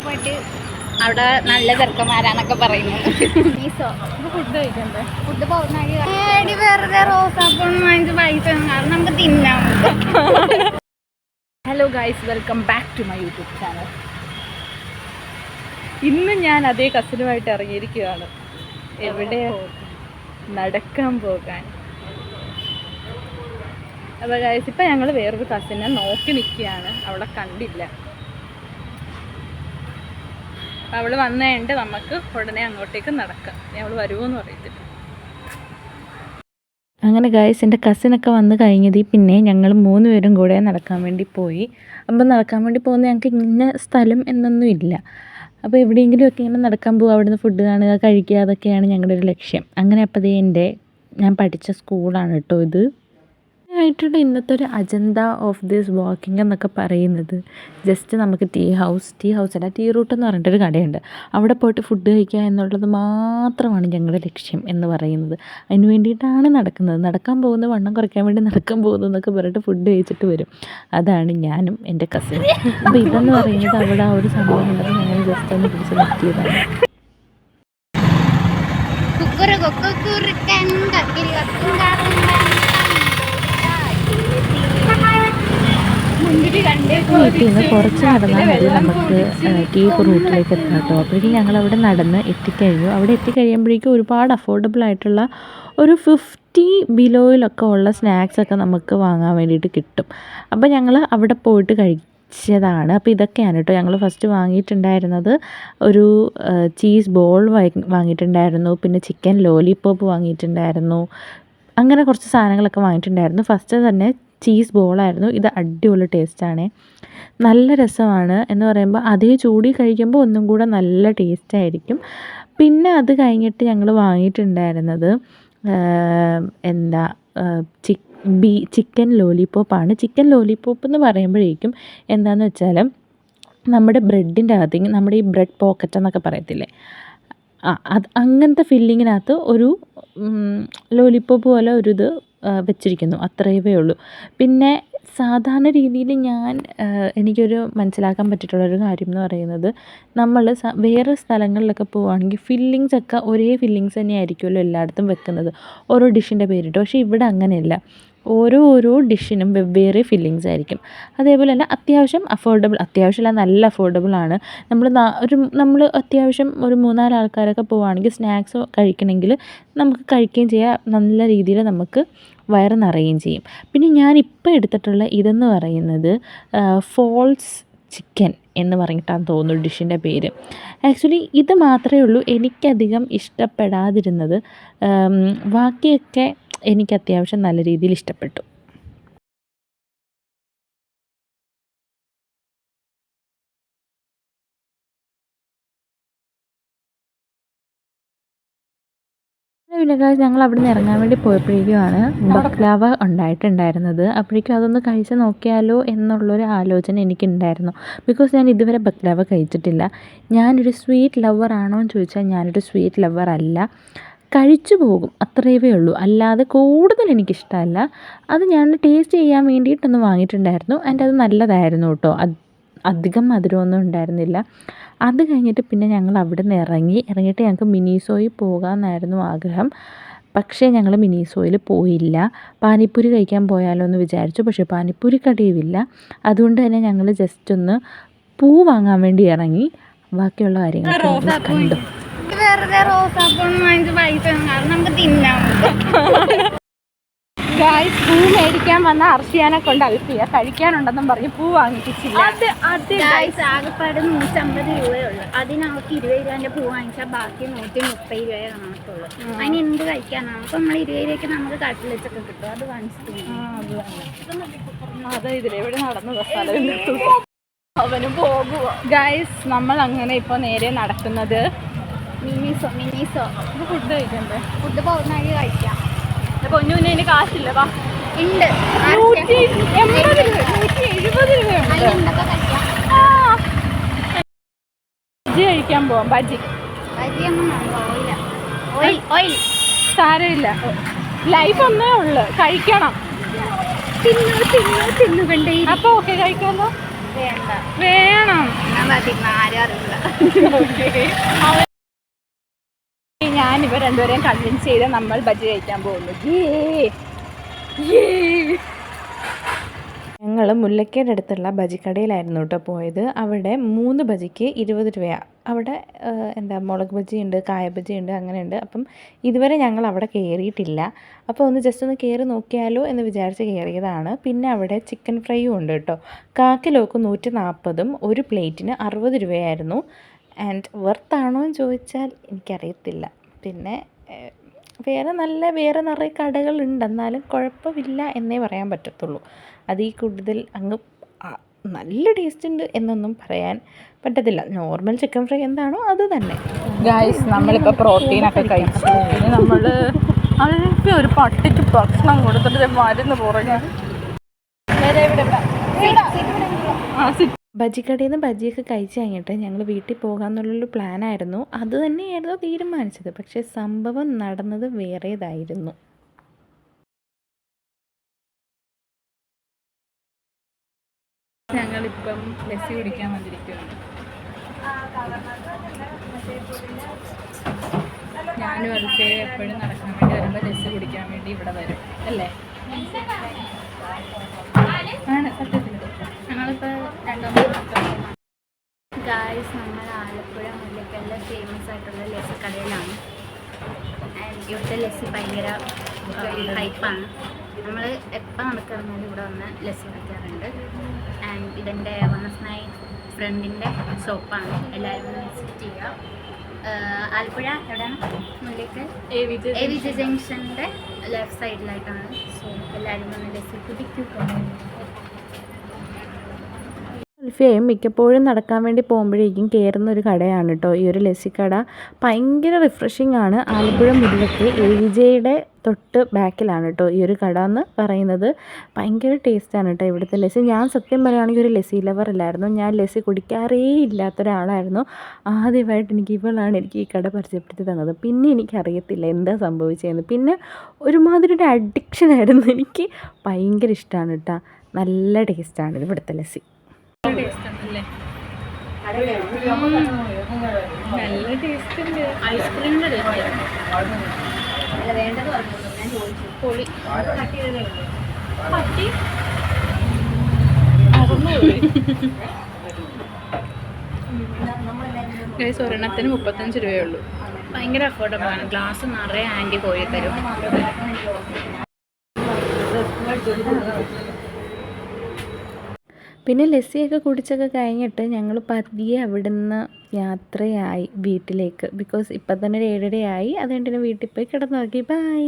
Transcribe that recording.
പോയിട്ട് അവിടെ നല്ല ചെറുക്കന്മാരാന്നൊക്കെ പറയുന്നു. ഫുഡ് കഴിക്കണ്ടേ? ഫുഡ് പോകുന്ന വെറുതെ റോസാപ്പൂൺ വാങ്ങിച്ച് പൈസ കാരണം നമുക്ക് തിന്നാം. Hello guys, welcome back to my YouTube channel. ഇന്ന് ഞാൻ അതേ കസിനുമായിട്ട് ഇറങ്ങിയിരിക്കുകയാണ്. എവിടെ? നടക്കാൻ പോകാൻ. അപ്പോൾ ഗൈസ്, ഇപ്പം ഞങ്ങൾ വേറൊരു കസിനെ നോക്കി നിൽക്കുകയാണ്. അവളെ കണ്ടില്ല. അപ്പം അവൾ വന്നതുകൊണ്ട് നമുക്ക് ഉടനെ അങ്ങോട്ടേക്ക് നടക്കാം. അവൾ വരുമോയെന്ന് പറയത്തില്ല. അങ്ങനെ ഗൈസ്, എൻ്റെ കസിനൊക്കെ വന്ന് കഴിഞ്ഞതിൽ പിന്നെ ഞങ്ങൾ 3 പേരും കൂടെ നടക്കാൻ വേണ്ടി പോയി. അപ്പം നടക്കാൻ വേണ്ടി പോകുന്നത് ഞങ്ങൾക്ക് ഇന്ന സ്ഥലം എന്നൊന്നും ഇല്ല. അപ്പോൾ എവിടെയെങ്കിലുമൊക്കെ ഇങ്ങനെ നടക്കാൻ പോകുക, അവിടുന്ന് ഫുഡ് കാണുക, കഴിക്കുക, അതൊക്കെയാണ് ഞങ്ങളുടെ ഒരു ലക്ഷ്യം. അങ്ങനെ അപ്പോൾ ഞാൻ പഠിച്ച സ്കൂളാണ് കേട്ടോ ഇത്. ആയിട്ടുള്ള ഇന്നത്തെ ഒരു അജണ്ട ഓഫ് ദിസ് വാക്കിംഗ് എന്നൊക്കെ പറയുന്നത് ജസ്റ്റ് നമുക്ക് ടീ ഹൗസ് അല്ല, ടീ റൂട്ട് എന്ന് പറഞ്ഞിട്ടൊരു കടയുണ്ട്. അവിടെ പോയിട്ട് ഫുഡ് കഴിക്കുക എന്നുള്ളത് മാത്രമാണ് ഞങ്ങളുടെ ലക്ഷ്യം എന്ന് പറയുന്നത്. അതിന് വേണ്ടിയിട്ടാണ് നടക്കുന്നത്. നടക്കാൻ പോകുന്നത് വണ്ണം കുറയ്ക്കാൻ വേണ്ടി നടക്കാൻ പോകുന്നു എന്നൊക്കെ പറഞ്ഞിട്ട് ഫുഡ് കഴിച്ചിട്ട് വരും. അതാണ് ഞാനും എൻ്റെ കസിൻ. അപ്പോൾ ഇതെന്ന് പറയുന്നത് അവിടെ ആ ഒരു സംഭവം ഉണ്ടെന്ന് ഞങ്ങൾ ജസ്റ്റ് ഒന്ന് പിടിച്ച് നിർത്തിയതാണ്. വീട്ടിൽ നിന്ന് കുറച്ച് നടന്നാൽ മതി നമുക്ക് ടീ റൂട്ടിലേക്ക് എത്താം കേട്ടോ. അപ്പോഴേക്കും ഞങ്ങളവിടെ നടന്ന് എത്തിക്കഴിഞ്ഞു. അവിടെ എത്തിക്കഴിയുമ്പോഴേക്കും ഒരുപാട് അഫോർഡബിൾ ആയിട്ടുള്ള ഒരു 50 ബിലോയിലൊക്കെ ഉള്ള സ്നാക്സൊക്കെ നമുക്ക് വാങ്ങാൻ വേണ്ടിയിട്ട് കിട്ടും. അപ്പോൾ ഞങ്ങൾ അവിടെ പോയിട്ട് കഴിച്ചതാണ്. അപ്പോൾ ഇതൊക്കെയാണ് കേട്ടോ ഞങ്ങൾ ഫസ്റ്റ് വാങ്ങിയിട്ടുണ്ടായിരുന്നത്. ഒരു ചീസ് ബോൾ വാങ്ങിയിട്ടുണ്ടായിരുന്നു, പിന്നെ ചിക്കൻ ലോലിപോപ്പ് വാങ്ങിയിട്ടുണ്ടായിരുന്നു, അങ്ങനെ കുറച്ച് സാധനങ്ങളൊക്കെ വാങ്ങിയിട്ടുണ്ടായിരുന്നു. ഫസ്റ്റ് തന്നെ ചീസ് ബോളായിരുന്നു. ഇത് അടിപൊളി ടേസ്റ്റാണ്, നല്ല രസമാണ്. എന്ന് പറയുമ്പോൾ അതേ ചൂടി കഴിക്കുമ്പോൾ ഒന്നും കൂടെ നല്ല ടേസ്റ്റായിരിക്കും. പിന്നെ അത് കഴിഞ്ഞിട്ട് ഞങ്ങൾ വാങ്ങിയിട്ടുണ്ടായിരുന്നത് ചിക്കൻ ലോലിപോപ്പാണ്. ചിക്കൻ ലോലിപോപ്പ് എന്ന് പറയുമ്പോഴേക്കും എന്താണെന്ന് വെച്ചാൽ നമ്മുടെ ബ്രെഡിൻ്റെ അകത്ത്, നമ്മുടെ ഈ ബ്രെഡ് പോക്കറ്റ് എന്നൊക്കെ പറയത്തില്ലേ, അങ്ങനത്തെ ഫില്ലിങ്ങിനകത്ത് ഒരു ലോലിപോപ്പ് പോലെ ഒരു ഇത് വെച്ചിരിക്കുന്നു. അത്രയേ ഉള്ളൂ. പിന്നെ സാധാരണ രീതിയിൽ എനിക്കൊരു മനസ്സിലാക്കാൻ പറ്റിയിട്ടുള്ളൊരു കാര്യം എന്ന് പറയുന്നത്, നമ്മൾ വേറെ സ്ഥലങ്ങളിലൊക്കെ പോവുകയാണെങ്കിൽ ഫില്ലിങ്സൊക്കെ ഒരേ ഫില്ലിങ്സ് തന്നെ ആയിരിക്കുമല്ലോ എല്ലായിടത്തും വെക്കുന്നത്, ഓരോ ഡിഷിൻ്റെ പേരിട്ട്. പക്ഷേ ഇവിടെ അങ്ങനെയല്ല. ഓരോ ഡിഷിനും വെവ്വേറെ ഫില്ലിങ്സ് ആയിരിക്കും. അതേപോലെ തന്നെ അത്യാവശ്യമല്ല, നല്ല അഫോർഡബിളാണ്. നമ്മൾ അത്യാവശ്യം ഒരു 3-4 ആൾക്കാരൊക്കെ പോവുകയാണെങ്കിൽ സ്നാക്സ് കഴിക്കണമെങ്കിൽ നമുക്ക് കഴിക്കുകയും ചെയ്യാം, നല്ല രീതിയിൽ നമുക്ക് വയറ് നിറയുകയും ചെയ്യും. പിന്നെ ഞാനിപ്പോൾ എടുത്തിട്ടുള്ള ഇതെന്ന് പറയുന്നത് ഫോൾസ് ചിക്കൻ എന്ന് പറഞ്ഞിട്ടാണ് തോന്നുന്നു ഡിഷിൻ്റെ പേര്. ആക്ച്വലി ഇത് മാത്രമേ ഉള്ളൂ എനിക്കധികം ഇഷ്ടപ്പെടാതിരുന്നത്. ബാക്കിയൊക്കെ എനിക്ക് അത്യാവശ്യം നല്ല രീതിയിൽ ഇഷ്ടപ്പെട്ടു. ഞങ്ങൾ അവിടെ നിന്ന് ഇറങ്ങാൻ വേണ്ടി പോയപ്പോഴേക്കുമാണ് ബക്ലാവ ഉണ്ടായിട്ടുണ്ടായിരുന്നത്. അപ്പോഴേക്കും അതൊന്ന് കഴിച്ച് നോക്കിയാലോ എന്നുള്ളൊരു ആലോചന എനിക്കുണ്ടായിരുന്നു. ബിക്കോസ് ഞാൻ ഇതുവരെ ബക്ലാവ കഴിച്ചിട്ടില്ല. ഞാനൊരു സ്വീറ്റ് ലവർ ആണോ എന്ന് ചോദിച്ചാൽ ഞാനൊരു സ്വീറ്റ് ലവർ അല്ല. കഴിച്ചു പോകും, അത്രയേ ഉള്ളൂ. അല്ലാതെ കൂടുതൽ എനിക്കിഷ്ടമല്ല. അത് ഞാൻ ടേസ്റ്റ് ചെയ്യാൻ വേണ്ടിയിട്ടൊന്ന് വാങ്ങിയിട്ടുണ്ടായിരുന്നു. അത് നല്ലതായിരുന്നു കേട്ടോ. അധികം മധുരമൊന്നും ഉണ്ടായിരുന്നില്ല. അത് കഴിഞ്ഞിട്ട് പിന്നെ ഞങ്ങൾ അവിടെ നിന്ന് ഇറങ്ങിയിട്ട് ഞങ്ങൾക്ക് മിനിസോയിൽ പോകാമെന്നായിരുന്നു ആഗ്രഹം. പക്ഷേ ഞങ്ങൾ മിനിസോയിൽ പോയില്ല. പാനിപ്പൂരി കഴിക്കാൻ പോയാലോ എന്ന് വിചാരിച്ചു. പക്ഷേ പാനിപ്പൂരി കടയുമില്ല. അതുകൊണ്ട് തന്നെ ഞങ്ങൾ ജസ്റ്റ് ഒന്ന് പൂ വാങ്ങാൻ വേണ്ടി ഇറങ്ങി. ബാക്കിയുള്ള കാര്യങ്ങളൊക്കെ കണ്ടു. വെറുതെ റോസാപ്പൂൺ വാങ്ങിച്ച് പൈസ കാരണം നമുക്ക് തിന്നാം. പൂ മേടിക്കാൻ വന്ന അർഷിയാനെ കൊണ്ട് അൽഫിയ കഴിക്കാനുണ്ടെന്നും പറഞ്ഞ് പൂ വാങ്ങിപ്പിച്ചില്ല. ആകെപ്പാട് 150 രൂപയുള്ളൂ. അതിനവർക്ക് 20 രൂപേൻ്റെ പൂ വാങ്ങിച്ചാൽ ബാക്കി 130 രൂപയെ കാണത്തുള്ളൂ. അതിന് എന്ത് കഴിക്കാനാണ്? അപ്പം നമ്മൾ 20 രൂപയ്ക്ക് നമുക്ക് കട്ട്ലറ്റൊക്കെ കിട്ടും. അത് വാങ്ങിച്ചിട്ട് ഇതിലെവിടെ നടന്നത് സ്ഥലം അവന് പോകുക. ഗൈസ്, നമ്മൾ അങ്ങനെ ഇപ്പോൾ നേരെ നടക്കുന്നത് മിനിസോ ഫുഡ് കഴിക്കണ്ടേ? ഫുഡ് പോകുന്ന വഴി കഴിക്കാം. പൊന്നുവിന് അതിന് കാശില്ല. വാ, ഉണ്ട് 170 രൂപയുണ്ട്. ബജ്ജി കഴിക്കാൻ പോവാം. ഓയിൽ സാരമില്ല, ലൈഫ് ഒന്നേ ഉള്ളു, കഴിക്കണം. തിന്നുകൊണ്ടേ അപ്പൊ ഓക്കെ കഴിക്കാമല്ലോ. വേണ്ട വേണം. ഞാൻ പറയുന്ന ആരും അറിയില്ല. ഞാൻ ഇവർ രണ്ടുപേരെയും കൺവിൻസ് ചെയ്ത് നമ്മൾ ബജ്ജി കഴിക്കാൻ പോകുന്നു. ഞങ്ങൾ മുല്ലക്കയുടെ അടുത്തുള്ള ബജിക്കടയിലായിരുന്നു കേട്ടോ പോയത്. അവിടെ 3 ബജിക്ക് 20 രൂപയാണ്. അവിടെ മുളക് ബജിയുണ്ട്, കായ ബജിയുണ്ട്, അങ്ങനെയുണ്ട്. അപ്പം ഇതുവരെ ഞങ്ങൾ അവിടെ കയറിയിട്ടില്ല. അപ്പോൾ ജസ്റ്റ് ഒന്ന് കയറി നോക്കിയാലോ എന്ന് വിചാരിച്ച് കയറിയതാണ്. പിന്നെ അവിടെ ചിക്കൻ ഫ്രൈയും ഉണ്ട് കേട്ടോ. കാക്കിലോക്ക് 140, ഒരു പ്ലേറ്റിന് 60 രൂപയായിരുന്നു. ആൻഡ് വെർത്താണോ എന്ന് ചോദിച്ചാൽ എനിക്കറിയത്തില്ല. പിന്നെ വേറെ നിറയെ കടകളുണ്ട്, എന്നാലും കുഴപ്പമില്ല എന്നേ പറയാൻ പറ്റത്തുള്ളൂ. അതിൽ കൂടുതൽ അങ്ങ് നല്ല ടേസ്റ്റ് ഉണ്ട് എന്നൊന്നും പറയാൻ പറ്റത്തില്ല. നോർമൽ ചിക്കൻ ഫ്രൈ എന്താണോ അത് തന്നെ. ഗായ്സ്, നമ്മളിപ്പോൾ പ്രോട്ടീനൊക്കെ കഴിച്ചു. പിന്നെ നമ്മൾ അതിനൊക്കെ ഒരു പട്ടിക്ക് ഭക്ഷണം കൊടുത്തിട്ട് മരുന്ന് പുറകെ ബജിക്കടയിൽ നിന്ന് ബജിയൊക്കെ കഴിച്ച് കഴിഞ്ഞിട്ട് ഞങ്ങൾ വീട്ടിൽ പോകാമെന്നുള്ളൊരു പ്ലാനായിരുന്നു. അത് തന്നെയായിരുന്നു തീരുമാനിച്ചത്. പക്ഷേ സംഭവം നടന്നത് വേറേതായിരുന്നു. ഞങ്ങളിപ്പം ലസ്സി കുടിക്കാൻ വന്നിരിക്കുകയാണ്. ഞാനും അൽഫയും എപ്പോഴും നടക്കാൻ വേണ്ടി വരുമ്പോൾ ലസ്സി കുടിക്കാൻ വേണ്ടി ഇവിടെ വരും അല്ലേ? ആണ് സത്യത്തിൽ. ഞങ്ങളിപ്പോൾ ഗായ്സ്, നമ്മൾ ആലപ്പുഴ മുല്ലക്കല്ല ഫേമസ് ആയിട്ടുള്ള ലസ്സി കടയിലാണ്. ഇവിടുത്തെ ലസ്സി ഭയങ്കര ഹൈപ്പാണ്. നമ്മൾ എപ്പോൾ നടക്കാറുണ്ടെങ്കിലും ഇവിടെ വന്ന് ലസ്സി കുടിക്കാറുണ്ട്. ആൻഡ് ഇതെൻ്റെ വൺ ഓഫ് മൈ ഫ്രണ്ടിൻ്റെ ഷോപ്പാണ്. എല്ലാവരും ഒന്ന് വിസിറ്റ് ചെയ്യുക. ആലപ്പുഴ എവിടെയാണ്? മുല്ലക്കൽ എ വി ജി ജംഗ്ഷൻ്റെ ലെഫ്റ്റ് സൈഡിലായിട്ടാണ്. സോ എല്ലാവരും വന്ന് ലസ്സി കുടിക്കുക. അൽഫിയയും മിക്കപ്പോഴും നടക്കാൻ വേണ്ടി പോകുമ്പോഴേക്കും കയറുന്ന ഒരു കടയാണ് കേട്ടോ ഈ ഒരു ലസ്സിക്കട. ഭയങ്കര റിഫ്രഷിംഗ് ആണ്. ആലപ്പുഴ മുല്ലയ്ക്ക് AVJയുടെ തൊട്ട് ബാക്കിലാണ് കേട്ടോ ഈ ഒരു കട എന്ന് പറയുന്നത്. ഭയങ്കര ടേസ്റ്റാണ് കേട്ടോ ഇവിടുത്തെ ലസ്സി. ഞാൻ സത്യം പറയുകയാണെങ്കിൽ ഒരു ലസ്സി ലവർ അല്ലായിരുന്നു. ഞാൻ ലസ്സി കുടിക്കാറേ ഇല്ലാത്തൊരാളായിരുന്നു. ആദ്യമായിട്ട് എനിക്ക് ഈ കട പരിചയപ്പെടുത്തി തന്നത്. പിന്നെ എനിക്കറിയത്തില്ല എന്താ സംഭവിച്ചതെന്ന്. പിന്നെ ഒരുമാതിരി ഒരു അഡിക്ഷനായിരുന്നു. എനിക്ക് ഭയങ്കര ഇഷ്ടമാണ് കേട്ടോ. നല്ല ടേസ്റ്റാണ് ഇവിടുത്തെ ലസ്സി. നല്ല ടേസ്റ്റ് ഉണ്ട്. ഐസ്ക്രീമിൻ്റെ പൊളി. ഒരെണ്ണത്തിന് 35 രൂപയേ ഉള്ളൂ. ഭയങ്കര അഫോർഡബിൾ ആണ്. ഗ്ലാസ് നിറയെ ആൻറ്റി കോരി തരും. പിന്നെ ലസ്സിയൊക്കെ കുടിച്ചൊക്കെ കഴിഞ്ഞിട്ട് ഞങ്ങൾ പതിയെ അവിടുന്ന് യാത്രയായി വീട്ടിലേക്ക്. ബിക്കോസ് ഇപ്പം തന്നെ ഒരു 7:30 ആയി. അതുകൊണ്ട് തന്നെ വീട്ടിൽ പോയി കിടന്നുറങ്ങി. ബൈ.